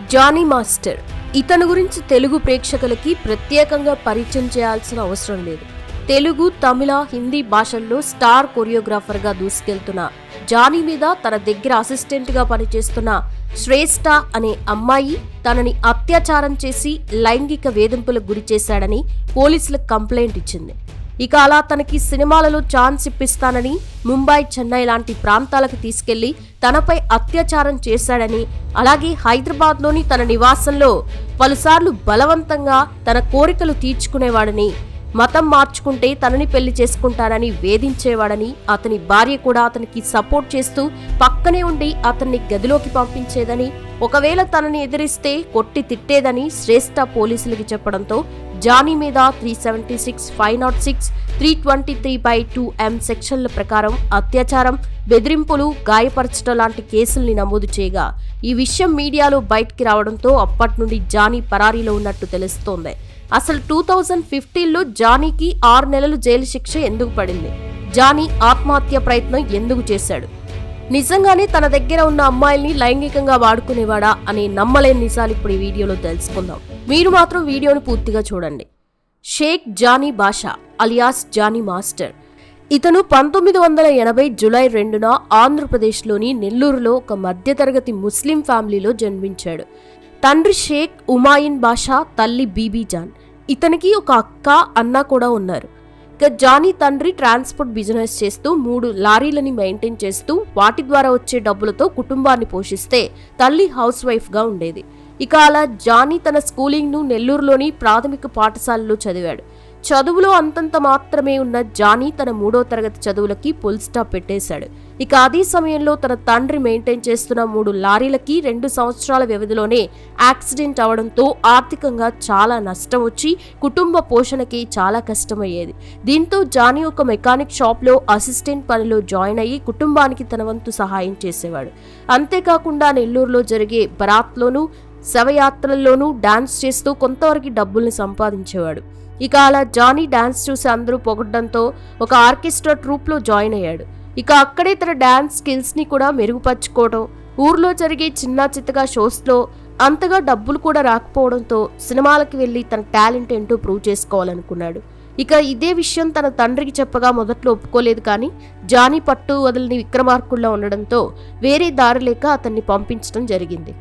Johnny master. ఇతని గురించి తెలుగు ప్రేక్షకులకి ప్రత్యేకంగా పరిచయం చేయాల్సిన అవసరం లేదు. తెలుగు, తమిళ, హిందీ భాషల్లో స్టార్ కొరియోగ్రాఫర్గా దూసుకెళ్తున్న జానీ మీద తన దగ్గర అసిస్టెంట్గా పనిచేస్తున్న శ్రేష్ఠ అనే అమ్మాయి తనని అత్యాచారం చేసి లైంగిక వేధింపులకు గురి చేశాడని పోలీసులకు కంప్లైంట్ ఇచ్చింది. ఇక అలా తనకి సినిమాలలో ఛాన్స్ ఇప్పిస్తానని ముంబై, చెన్నై లాంటి ప్రాంతాలకు తీసుకెళ్లి తనపై అత్యాచారం చేశాడని, అలాగే హైదరాబాద్లోని తన నివాసంలో పలుసార్లు బలవంతంగా తన కోరికలు తీర్చుకునేవాడని, మతం మార్చుకుంటే తనని పెళ్లి చేసుకుంటానని వేధించేవాడని, అతని భార్య కూడా అతనికి సపోర్ట్ చేస్తూ పక్కనే ఉండి అతన్ని గదిలోకి పంపించేదని, ఒకవేళ తనని ఎదిరిస్తే కొట్టి తిట్టేదని శ్రేష్ఠ పోలీసులకి చెప్పడంతో జానీ మీద 376, 506, 323/2M సెక్షన్ల ప్రకారం అత్యాచారం, బెదిరింపులు, గాయపరచడం లాంటి కేసుల్ని నమోదు చేయగా ఈ విషయం మీడియాలో బయటికి రావడంతో అప్పటి నుండి జానీ పరారీలో ఉన్నట్టు తెలుస్తోంది. అసలు 2015లో జానీకి 6 నెలలు జైలు శిక్ష ఎందుకు పడింది? జానీ ఆత్మహత్య ప్రయత్నం ఎందుకు చేశాడు? నిజంగానే తన దగ్గర ఉన్న అమ్మాయిల్ని లైంగికంగా వాడుకునేవాడా అనే నమ్మలేని నిజాలు ఇప్పుడు ఈ వీడియోలో తెలుసుకుందాం. మీరు మాత్రం వీడియోను పూర్తిగా చూడండి. షేక్ జానీ బాషా అలియాస్ జానీ మాస్టర్. ఇతను 1980 జూలై 2న ఆంధ్రప్రదేశ్లోని నెల్లూరులో ఒక మధ్యతరగతి ముస్లిం ఫ్యామిలీలో జన్మించాడు. తండ్రి షేక్ ఉమాయిన్ బాషా, తల్లి బీబీ జాన్. ఇతనికి ఒక అక్క, అన్న కూడా ఉన్నారు. ఇక జానీ తండ్రి ట్రాన్స్పోర్ట్ బిజినెస్ చేస్తూ 3 లారీలని మెయింటైన్ చేస్తూ వాటి ద్వారా వచ్చే డబ్బులతో కుటుంబాన్ని పోషిస్తే తల్లి హౌస్ వైఫ్గా ఉండేది. ఇక అలా జానీ తన స్కూలింగ్ను నెల్లూరులోని ప్రాథమిక పాఠశాలలో చదివాడు. చదువులో అంతంత మాత్రమే ఉన్న జానీ తన 3వ తరగతి చదువులకి ఫుల్ స్టాప్ పెట్టేశాడు. ఇక అదే సమయంలో తన తండ్రి మెయింటైన్ చేస్తున్న 3 లారీలకి 2 సంవత్సరాల వ్యవధిలోనే యాక్సిడెంట్ అవడంతో ఆర్థికంగా చాలా నష్టం వచ్చి కుటుంబ పోషణకి చాలా కష్టమయ్యేది. దీంతో జానీ ఒక మెకానిక్ షాప్లో అసిస్టెంట్ పనిలో జాయిన్ అయ్యి కుటుంబానికి తన వంతు సహాయం చేసేవాడు. అంతేకాకుండా నెల్లూరులో జరిగే బరాత్లోనూ, శవయాత్రల్లోనూ డాన్స్ చేస్తూ కొంతవరకు డబ్బుల్ని సంపాదించేవాడు. ఇక అలా జానీ డాన్స్ చూసి అందరూ పొగడ్డంతో ఒక ఆర్కెస్ట్రా ట్రూప్లో జాయిన్ అయ్యాడు. ఇక అక్కడే తన డాన్స్ స్కిల్స్ని కూడా మెరుగుపరుచుకోవడం, ఊర్లో జరిగే చిన్న చిత్తగా షోస్లో అంతగా డబ్బులు కూడా రాకపోవడంతో సినిమాలకు వెళ్ళి తన టాలెంట్ ఏంటో ప్రూవ్ చేసుకోవాలనుకున్నాడు. ఇక ఇదే విషయం తన తండ్రికి చెప్పగా మొదట్లో ఒప్పుకోలేదు. కానీ జానీ పట్టు వదిలిని విక్రమార్కుల్లా ఉండడంతో వేరే దారి లేక అతన్ని పంపించడం జరిగింది.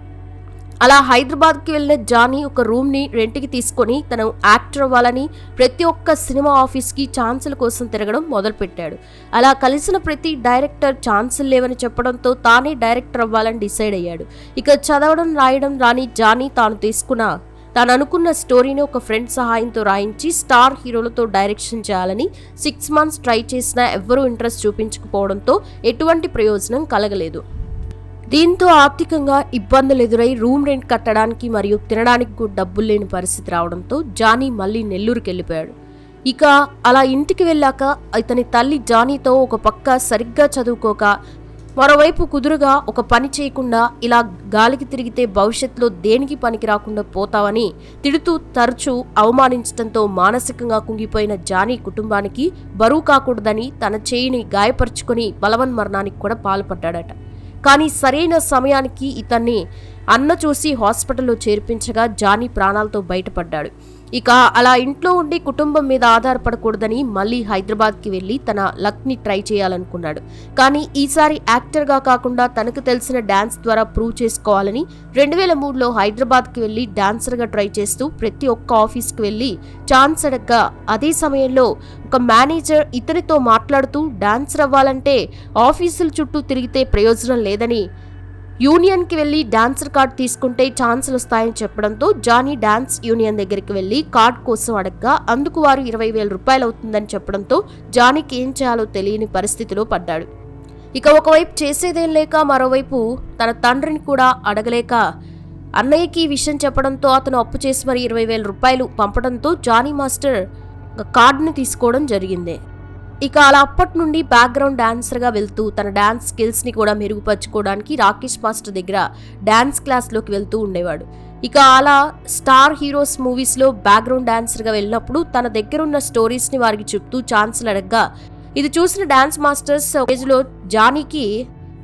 అలా హైదరాబాద్కి వెళ్ళిన జానీ ఒక రూమ్ని రెంట్కి తీసుకొని తను యాక్టర్ అవ్వాలని ప్రతి ఒక్క సినిమా ఆఫీస్కి ఛాన్సుల కోసం తిరగడం మొదలుపెట్టాడు. అలా కలిసిన ప్రతి డైరెక్టర్ ఛాన్సులు లేవని చెప్పడంతో తానే డైరెక్టర్ అవ్వాలని డిసైడ్ అయ్యాడు. ఇక చదవడం, రాయడం రాని జానీ తాను అనుకున్న స్టోరీని ఒక ఫ్రెండ్ సహాయంతో రాయించి స్టార్ హీరోలతో డైరెక్షన్ చేయాలని 6 మంత్స్ ట్రై చేసినా ఎవ్వరూ ఇంట్రెస్ట్ చూపించకపోవడంతో ఎటువంటి ప్రయోజనం కలగలేదు. దీంతో ఆర్థికంగా ఇబ్బందులు ఎదురై రూమ్ రెంట్ కట్టడానికి మరియు తినడానికి కూడా డబ్బులు లేని పరిస్థితి రావడంతో జానీ మళ్ళీ నెల్లూరుకి వెళ్ళిపోయాడు. ఇక అలా ఇంటికి వెళ్ళాక ఇతని తల్లి జానీతో ఒక పక్క సరిగ్గా చదువుకోక, మరోవైపు కుదురుగా ఒక పని చేయకుండా ఇలా గాలికి తిరిగితే భవిష్యత్తులో దేనికి పనికి రాకుండా పోతావని తిడుతూ తరచూ అవమానించడంతో మానసికంగా కుంగిపోయిన జానీ కుటుంబానికి బరువు కాకూడదని తన చేయిని గాయపరుచుకొని బలవన్మరణానికి కూడా పాల్పడ్డాడట. కానీ సరైన సమయానికి ఇతన్ని అన్న చూసి హాస్పిటల్లో చేర్పించగా జానీ ప్రాణాలతో బయటపడ్డాడు. ఇక అలా ఇంట్లో ఉండి కుటుంబం మీద ఆధారపడకూడదని మళ్ళీ హైదరాబాద్కి వెళ్ళి తన లక్ని ట్రై చేయాలనుకున్నాడు. కానీ ఈసారి యాక్టర్గా కాకుండా తనకు తెలిసిన డాన్స్ ద్వారా ప్రూవ్ చేసుకోవాలని 2003లో హైదరాబాద్కి వెళ్ళి డాన్సర్గా ట్రై చేస్తూ ప్రతి ఒక్క ఆఫీస్కి వెళ్ళి ఛాన్స్ అడగ్గా అదే సమయంలో ఒక మేనేజర్ ఇతనితో మాట్లాడుతూ డాన్సర్ అవ్వాలంటే ఆఫీసుల చుట్టూ తిరిగితే ప్రయోజనం లేదని, యూనియన్కి వెళ్ళి డాన్సర్ కార్డ్ తీసుకుంటే ఛాన్సులు వస్తాయని చెప్పడంతో జానీ డాన్స్ యూనియన్ దగ్గరికి వెళ్ళి కార్డ్ కోసం అడగ్గా అందుకు వారు 20,000 రూపాయలు అవుతుందని చెప్పడంతో జానీకి ఏం చేయాలో తెలియని పరిస్థితిలో పడ్డాడు. ఇక ఒకవైపు చేసేదేం లేక మరోవైపు తన తండ్రిని కూడా అడగలేక అన్నయ్యకి ఈ విషయం చెప్పడంతో అతను అప్పు చేసి మరి 20,000 రూపాయలు పంపడంతో జానీ మాస్టర్ కార్డుని తీసుకోవడం జరిగింది. ఇక అలా అప్పటి నుండి బ్యాక్గ్రౌండ్ డాన్సర్గా వెళ్తూ తన డాన్స్ స్కిల్స్ని కూడా మెరుగుపరుచుకోవడానికి రాకేష్ మాస్టర్ దగ్గర డాన్స్ క్లాస్లోకి వెళ్తూ ఉండేవాడు. ఇక అలా స్టార్ హీరోస్ మూవీస్లో బ్యాక్గ్రౌండ్ డాన్సర్గా వెళ్ళినప్పుడు తన దగ్గరున్న స్టోరీస్ని వారికి చెప్తూ ఛాన్సులు అడగ్గా ఇది చూసిన డాన్స్ మాస్టర్స్ స్టేజ్లో జానీకి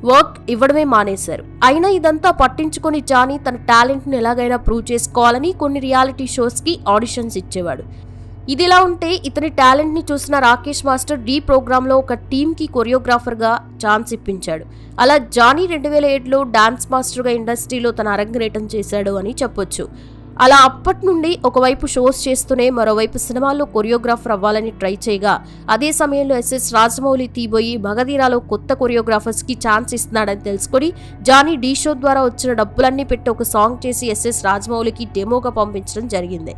వర్క్ ఇవ్వడమే మానేశారు. అయినా ఇదంతా పట్టించుకొని జానీ తన టాలెంట్ని ఎలాగైనా ప్రూవ్ చేసుకోవాలని కొన్ని రియాలిటీ షోస్కి ఆడిషన్స్ ఇచ్చేవాడు. ఇదిలా ఉంటే ఇతని టాలెంట్ని చూసిన రాకేష్ మాస్టర్ డి ప్రోగ్రాంలో ఒక టీమ్కి కొరియోగ్రాఫర్గా ఛాన్స్ ఇప్పించాడు. అలా జానీ 2007లో డాన్స్ మాస్టర్గా ఇండస్ట్రీలో తన అరంగేటం చేశాడు అని చెప్పొచ్చు. అలా అప్పటి నుండి ఒకవైపు షోస్ చేస్తూనే మరోవైపు సినిమాల్లో కొరియోగ్రాఫర్ అవ్వాలని ట్రై చేయగా అదే సమయంలో ఎస్ఎస్ రాజమౌళి తీబోయి మగధీరాలో కొత్త కొరియోగ్రాఫర్స్కి ఛాన్స్ ఇస్తున్నాడని తెలుసుకొని జానీ డీ షో ద్వారా వచ్చిన డబ్బులన్నీ పెట్టి ఒక సాంగ్ చేసి ఎస్ఎస్ రాజమౌళికి డెమోగా పంపించడం జరిగింది.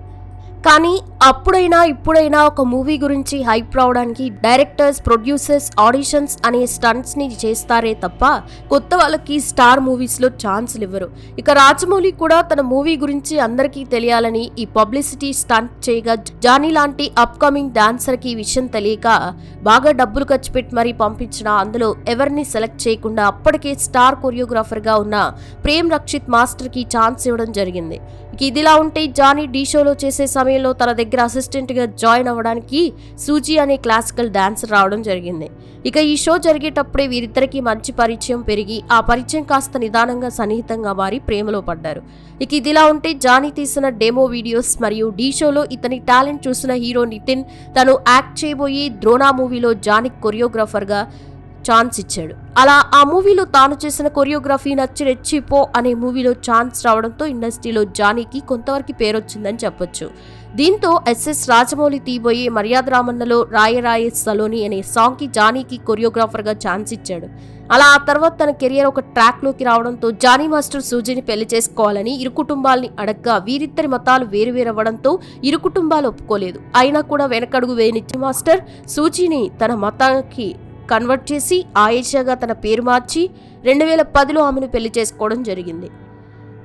కానీ అప్పుడైనా ఇప్పుడైనా ఒక మూవీ గురించి హైప్ రావడానికి డైరెక్టర్స్, ప్రొడ్యూసర్స్ ఆడిషన్స్ అనే స్టంట్స్ని చేస్తారే తప్ప కొత్త వాళ్ళకి స్టార్ మూవీస్లో ఛాన్సులు ఇవ్వరు. ఇక రాజమౌళి కూడా తన మూవీ గురించి అందరికీ తెలియాలని ఈ పబ్లిసిటీ స్టంట్ చేయగా జానీ లాంటి అప్కమింగ్ డాన్సర్కి ఈ విషయం తెలియక బాగా డబ్బులు ఖర్చు పెట్టి మరీ పంపించినా అందులో ఎవరిని సెలెక్ట్ చేయకుండా అప్పటికే స్టార్ కొరియోగ్రాఫర్గా ఉన్న ప్రేమ్ రక్షిత్ మాస్టర్కి ఛాన్స్ ఇవ్వడం జరిగింది. ఇదిలా ఉంటే జానీ డీ షోలో చేసే సమయంలో తన దగ్గర అసిస్టెంట్గా జాయిన్ అవ్వడానికి సూజీ అనే క్లాసికల్ డాన్సర్ రావడం జరిగింది. ఇక ఈ షో జరిగేటప్పుడే వీరిద్దరికీ మంచి పరిచయం పెరిగి ఆ పరిచయం కాస్త నిదానంగా సన్నిహితంగా మారి ప్రేమలో పడ్డారు. ఇదిలా ఉంటే జానీ తీసిన డెమో వీడియోస్ మరియు డీ షోలో ఇతని టాలెంట్ చూసిన హీరో నితిన్ తను యాక్ట్ చేయబోయి ద్రోణా మూవీలో జానీకి కొరియోగ్రాఫర్గా ఛాన్స్ ఇచ్చాడు. అలా ఆ మూవీలో తాను చేసిన కొరియోగ్రఫీ నచ్చి రెచ్చిపో అనే మూవీలో ఛాన్స్ రావడంతో ఇండస్ట్రీలో జానీకి కొంతవరకు పేరొచ్చిందని చెప్పొచ్చు. దీంతో ఎస్ఎస్ రాజమౌళి తీబోయే మర్యాద రామన్నలో రాయ సలోని అనే సాంగ్కి జానీకి కొరియోగ్రాఫర్గా ఛాన్స్ ఇచ్చాడు. అలా ఆ తర్వాత తన కెరియర్ ఒక ట్రాక్లోకి రావడంతో జానీ మాస్టర్ సూజీని పెళ్లి చేసుకోవాలని ఇరు కుటుంబాలని అడగ్గా వీరిద్దరి మతాలు వేరువేరవ్వడంతో ఇరు కుటుంబాలు ఒప్పుకోలేదు. అయినా కూడా వెనకడుగు వేయని మాస్టర్ సూజీని తన మతానికి కన్వర్ట్ చేసి ఆయేషాగా తన పేరు మార్చి 2010లో ఆమెను పెళ్లి చేసుకోవడం జరిగింది.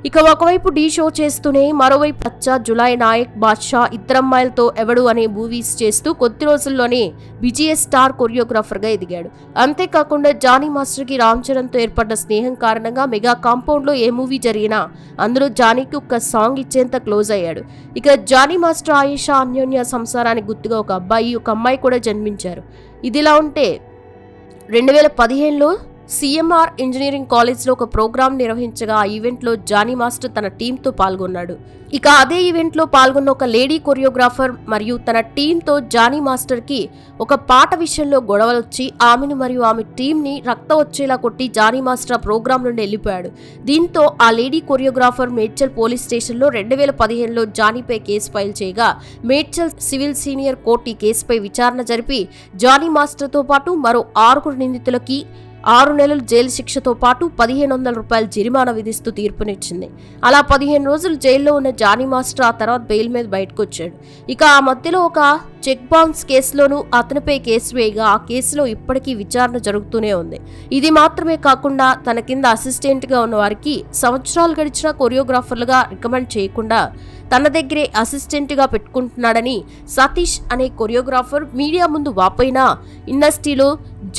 ఇక ఒకవైపు డీ షో చేస్తూనే మరోవైపు అచ్చా, జులాయి నాయక్, బాద్షా, ఇద్దరమ్మాయిలతో ఎవడు అనే మూవీస్ చేస్తూ కొద్ది రోజుల్లోనే విజయ స్టార్ కొరియోగ్రాఫర్గా ఎదిగాడు. అంతేకాకుండా జానీ మాస్టర్కి రామ్ చరణ్తో ఏర్పడ్డ స్నేహం కారణంగా మెగా కాంపౌండ్లో ఏ మూవీ జరిగినా అందులో జానీకి ఒక సాంగ్ ఇచ్చేంత క్లోజ్ అయ్యాడు. ఇక జానీ మాస్టర్ ఆయేషా అన్యోన్య సంసారానికి గుర్తుగా ఒక అబ్బాయి, ఒక అమ్మాయి కూడా జన్మించారు. ఇదిలా ఉంటే 2015లో సిఎంఆర్ ఇంజనీరింగ్ కాలేజ్లో ఒక ప్రోగ్రాం నిర్వహించగా ఆ ఈవెంట్లో జానీ మాస్టర్ తన టీంతో పాల్గొన్నాడు. ఇక అదే ఈవెంట్లో పాల్గొన్న ఒక లేడీ కొరియోగ్రాఫర్ మరియు తన టీంతో జానీ మాస్టర్కి ఒక పాట విషయంలో గొడవలొచ్చి ఆమెను మరియు ఆమె టీంని రక్తం వచ్చేలా కొట్టి జానీ మాస్టర్ ఆ ప్రోగ్రాం నుండి వెళ్ళిపోయాడు. దీంతో ఆ లేడీ కొరియోగ్రాఫర్ మేడ్చల్ పోలీస్ స్టేషన్లో 2015లో జానీపై కేసు ఫైల్ చేయగా మేడ్చల్ సివిల్ సీనియర్ కోర్టు ఈ కేసుపై విచారణ జరిపి జానీ మాస్టర్తో పాటు మరో 6 నిందితులకి 6 నెలలు జైలు శిక్షతో పాటు 1500 రూపాయల జరిమానా విధిస్తూ తీర్పునిచ్చింది. అలా 15 రోజులు జైల్లో ఉన్న జానీ మాస్టర్ ఆ తర్వాత బెయిల్ మీద బయటకు వచ్చాడు. ఇక ఆ మధ్యలో ఒక చెక్ బౌన్స్ కేసులోనూ అతనిపై కేసు వేయగా ఆ కేసులో ఇప్పటికీ విచారణ జరుగుతూనే ఉంది. ఇది మాత్రమే కాకుండా తన కింద అసిస్టెంట్గా ఉన్న వారికి సంవత్సరాలు గడిచిన కొరియోగ్రాఫర్లుగా రికమెండ్ చేయకుండా తన దగ్గరే అసిస్టెంట్గా పెట్టుకుంటున్నాడని సతీష్ అనే కొరియోగ్రాఫర్ మీడియా ముందు వాపోయినా ఇండస్ట్రీలో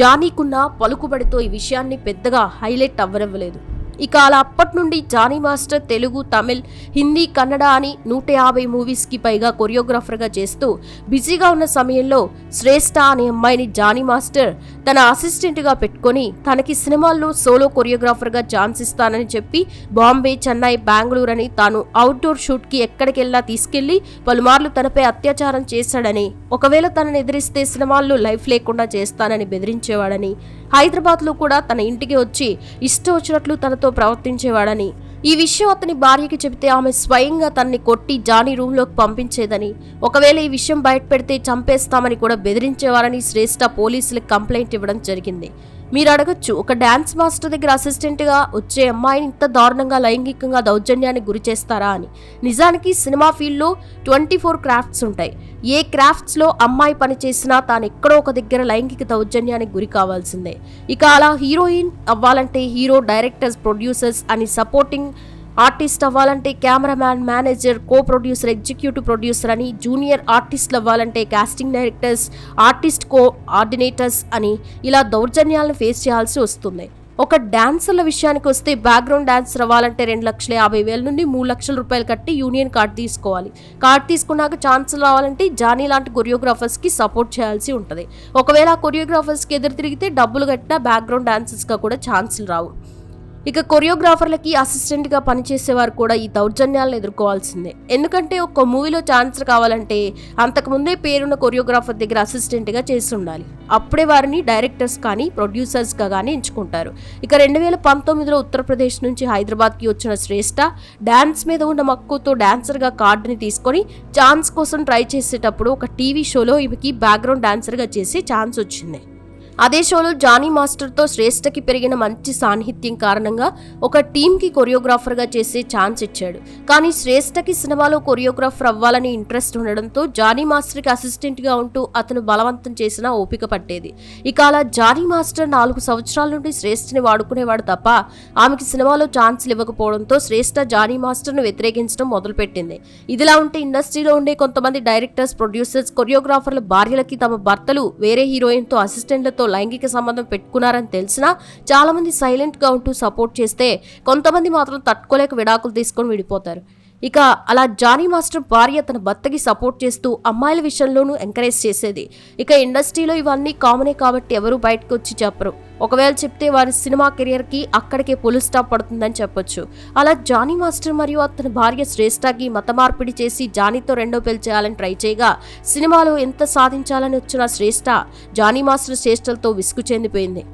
జానీకున్న పలుకుబడితో ఈ విషయాన్ని పెద్దగా హైలైట్ అవ్వనివ్వలేదు. ఇక అలా అప్పటి నుండి జానీ మాస్టర్ తెలుగు, తమిళ్, హిందీ, కన్నడ అని 150 మూవీస్కి పైగా కొరియోగ్రాఫర్గా చేస్తూ బిజీగా ఉన్న సమయంలో శ్రేష్ఠ అనే అమ్మాయిని జానీ మాస్టర్ తన అసిస్టెంట్గా పెట్టుకొని తనకి సినిమాల్లో సోలో కొరియోగ్రాఫర్గా ఛాన్స్ ఇస్తానని చెప్పి బాంబే, చెన్నై, బెంగళూరు అని తాను అవుట్డోర్ షూట్కి ఎక్కడికెళ్ళా తీసుకెళ్లి పలుమార్లు తనపై అత్యాచారం చేశాడని, ఒకవేళ తనని ఎదిరిస్తే సినిమాల్లో లైఫ్ లేకుండా చేస్తానని బెదిరించేవాడని, హైదరాబాద్లో కూడా తన ఇంటికి వచ్చి ఇష్టం వచ్చినట్లు తనతో ప్రవర్తించేవాడని, ఈ విషయం అతని భార్యకి చెబితే ఆమె స్వయంగా తనని కొట్టి జానీ రూమ్లోకి పంపించేదని, ఒకవేళ ఈ విషయం బయట పెడితే చంపేస్తామని కూడా బెదిరించేవారని శ్రేష్ఠ పోలీసులకు కంప్లైంట్ ఇవ్వడం జరిగింది. మీరు అడగచ్చు, ఒక డాన్స్ మాస్టర్ దగ్గర అసిస్టెంట్గా వచ్చే అమ్మాయిని ఇంత దారుణంగా లైంగికంగా దౌర్జన్యానికి గురి చేస్తారా అని. నిజానికి సినిమా ఫీల్డ్లో 24 క్రాఫ్ట్స్ ఉంటాయి. ఏ క్రాఫ్ట్స్లో అమ్మాయి పని చేసినా తాను ఎక్కడో ఒక దగ్గర లైంగిక దౌర్జన్యానికి గురి కావాల్సిందే. ఇక అలా హీరోయిన్ అవ్వాలంటే హీరో, డైరెక్టర్స్, ప్రొడ్యూసర్స్ అని, సపోర్టింగ్ ఆర్టిస్ట్ అవ్వాలంటే cameraman, manager, co producer, executive producer అని, జూనియర్ ఆర్టిస్టులు అవ్వాలంటే కాస్టింగ్ డైరెక్టర్స్, ఆర్టిస్ట్ కో ఆర్డినేటర్స్ అని ఇలా దౌర్జన్యాలను ఫేస్ చేయాల్సి వస్తుంది. ఒక డాన్సర్ల విషయానికి వస్తే బ్యాక్గ్రౌండ్ డాన్సర్ అవ్వాలంటే 2,50,000 నుండి 3 లక్షల రూపాయలు కట్టి యూనియన్ కార్డు తీసుకోవాలి. కార్డు తీసుకున్నాక ఛాన్స్ రావాలంటే జానీ లాంటి కొరియోగ్రాఫర్స్ కి సపోర్ట్ చేయాల్సి ఉంటుంది. ఒకవేళ ఆ కొరియోగ్రాఫర్స్ కి ఎదురు తిరిగితే డబ్బులు కట్టినా బ్యాక్గ్రౌండ్ డాన్సర్స్ గా కూడా ఛాన్సులు రావు. ఇక కొరియోగ్రాఫర్లకి అసిస్టెంట్ గా పనిచేసేవారు కూడా ఈ దౌర్జన్యాలను ఎదుర్కోవాల్సిందే. ఎందుకంటే ఒక మూవీలో ఛాన్స్ కావాలంటే అంతకుముందే పేరున్న కొరియోగ్రాఫర్ దగ్గర అసిస్టెంట్ గా చేసి ఉండాలి. అప్పుడే వారిని డైరెక్టర్స్ కానీ ప్రొడ్యూసర్స్ గా కానీ ఎంచుకుంటారు. ఇక 2019లో ఉత్తరప్రదేశ్ నుంచి హైదరాబాద్ కి వచ్చిన శ్రేష్ఠ డాన్స్ మీద ఉన్న మక్కువతో డాన్సర్ గా కార్డుని తీసుకొని ఛాన్స్ కోసం ట్రై చేసేటప్పుడు ఒక టీవీ షోలో ఈమెకి బ్యాక్గ్రౌండ్ డాన్సర్ గా చేసి ఛాన్స్ వచ్చింది. అదే షోలో జానీ మాస్టర్తో శ్రేష్ఠకి పెరిగిన మంచి సాన్నిహిత్యం కారణంగా ఒక టీంకి కొరియోగ్రాఫర్గా చేసే ఛాన్స్ ఇచ్చాడు. కానీ శ్రేష్ఠకి సినిమాలో కొరియోగ్రాఫర్ అవ్వాలని ఇంట్రెస్ట్ ఉండడంతో జానీ మాస్టర్కి అసిస్టెంట్గా ఉంటూ అతను బలవంతం చేసిన ఓపిక పట్టేది. ఇక అలా జానీ మాస్టర్ 4 సంవత్సరాల నుండి శ్రేష్ఠని వాడుకునేవాడు తప్ప ఆమెకి సినిమాలో ఛాన్స్లు ఇవ్వకపోవడంతో శ్రేష్ఠ జానీ మాస్టర్ను వ్యతిరేకించడం మొదలుపెట్టింది. ఇదిలా ఉంటే ఇండస్ట్రీలో ఉండే కొంతమంది డైరెక్టర్స్, ప్రొడ్యూసర్స్ కొరియోగ్రాఫర్ల భార్యలకి తమ భర్తలు వేరే హీరోయిన్తో అసిస్టెంట్లతో లైంగిక సంబంధం పెట్టుకున్నారని తెలిసినా చాలా మంది సైలెంట్ గా ఉంటూ సపోర్ట్ చేస్తే కొంతమంది మాత్రం తట్టుకోలేక విడాకులు తీసుకొని విడిపోతారు. ఇక అలా జానీ మాస్టర్ భార్య తన భర్తకి సపోర్ట్ చేస్తూ అమ్మాయిల విషయంలోనూ ఎంకరేజ్ చేసేది. ఇక ఇండస్ట్రీలో ఇవన్నీ కామనే కాబట్టి ఎవరు బయటకు వచ్చి చెప్పరు. ఒకవేళ చెప్తే వారి సినిమా కెరియర్ కి అక్కడికే ఫుల్ స్టాప్ పడుతుందని చెప్పొచ్చు. అలా జానీ మాస్టర్ మరియు అతని భార్య శ్రేష్ఠకి మత మార్పిడి చేసి జానీతో రెండో పెళ్లి చేయాలని ట్రై చేయగా సినిమాలో ఎంత సాధించాలని వచ్చిన శ్రేష్ఠ జానీ మాస్టర్ శ్రేష్ఠలతో విసుగు చెందిపోయింది.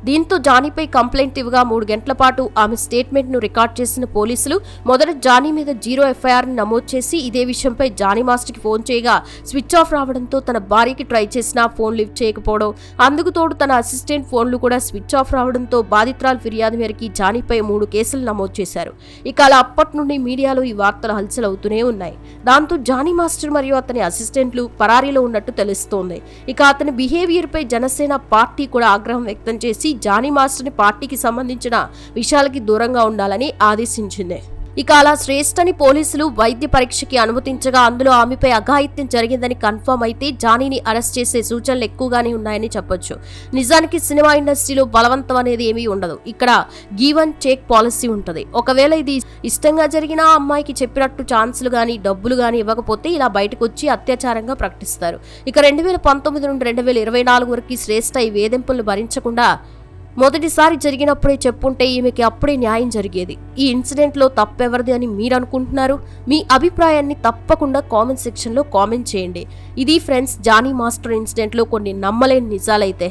దీంతో జానీపై కంప్లైంట్ ఇవ్వగా 3 గంటల పాటు ఆమె స్టేట్మెంట్ ను రికార్డ్ చేసిన పోలీసులు మొదట జానీ మీద 0 ఎఫ్ఐఆర్ ని నమోదు చేసి ఇదే విషయంపై జానీ మాస్టర్ కి ఫోన్ చేయగా స్విచ్ ఆఫ్ రావడంతో తన భార్యకి ట్రై చేసినా ఫోన్ లిఫ్ట్ చేయకపోవడం, అందుకు తోడు తన అసిస్టెంట్ ఫోన్లు కూడా స్విచ్ ఆఫ్ రావడంతో బాధితురాలు ఫిర్యాదు మేరకు జానీపై 3 కేసులు నమోదు చేశారు. ఇక అలా అప్పటి నుండి మీడియాలో ఈ వార్తలు హల్చల్ అవుతూనే ఉన్నాయి. దాంతో జానీ మాస్టర్ మరియు అతని అసిస్టెంట్లు పరారీలో ఉన్నట్టు తెలుస్తోంది. ఇక అతని బిహేవియర్ పై జనసేన పార్టీ కూడా ఆగ్రహం వ్యక్తం చేసి జానీ మాస్టర్ని పార్టీకి సంబంధించిన విషయాలకి దూరంగా ఉండాలని ఆదేశించింది. ఇక అలా శ్రేష్ఠని పోలీసులు వైద్య పరీక్షకి అనుమతించగా అందులో ఆమెపై అఘాయిత్యం జరిగిందని కన్ఫర్మ్ అయితే జానీని అరెస్ట్ చేసే సూచనలు ఎక్కువగానే ఉన్నాయని చెప్పొచ్చు. నిజానికి సినిమా ఇండస్ట్రీలో బలవంతం అనేది ఏమీ ఉండదు. ఇక్కడ గివ్ అండ్ టేక్ పాలసీ ఉంటుంది. ఒకవేళ ఇది ఇష్టంగా జరిగినా అమ్మాయికి చెప్పినట్టు ఛాన్సులు గానీ డబ్బులు గానీ ఇవ్వకపోతే ఇలా బయటకు వచ్చి అత్యాచారంగా ప్రకటిస్తారు. ఇక 2019 నుండి 2024 వరకు శ్రేష్ఠ ఈ వేధింపులను భరించకుండా మొదటిసారి జరిగినప్పుడే చెప్పుంటే ఈమెకి అప్పుడే న్యాయం జరిగేది. ఈ ఇన్సిడెంట్లో తప్పెవరిది అని మీరు అనుకుంటున్నారు? మీ అభిప్రాయాన్ని తప్పకుండా కామెంట్ సెక్షన్లో కామెంట్ చేయండి. ఇది ఫ్రెండ్స్ జానీ మాస్టర్ ఇన్సిడెంట్లో కొన్ని నమ్మలేని నిజాలైతే.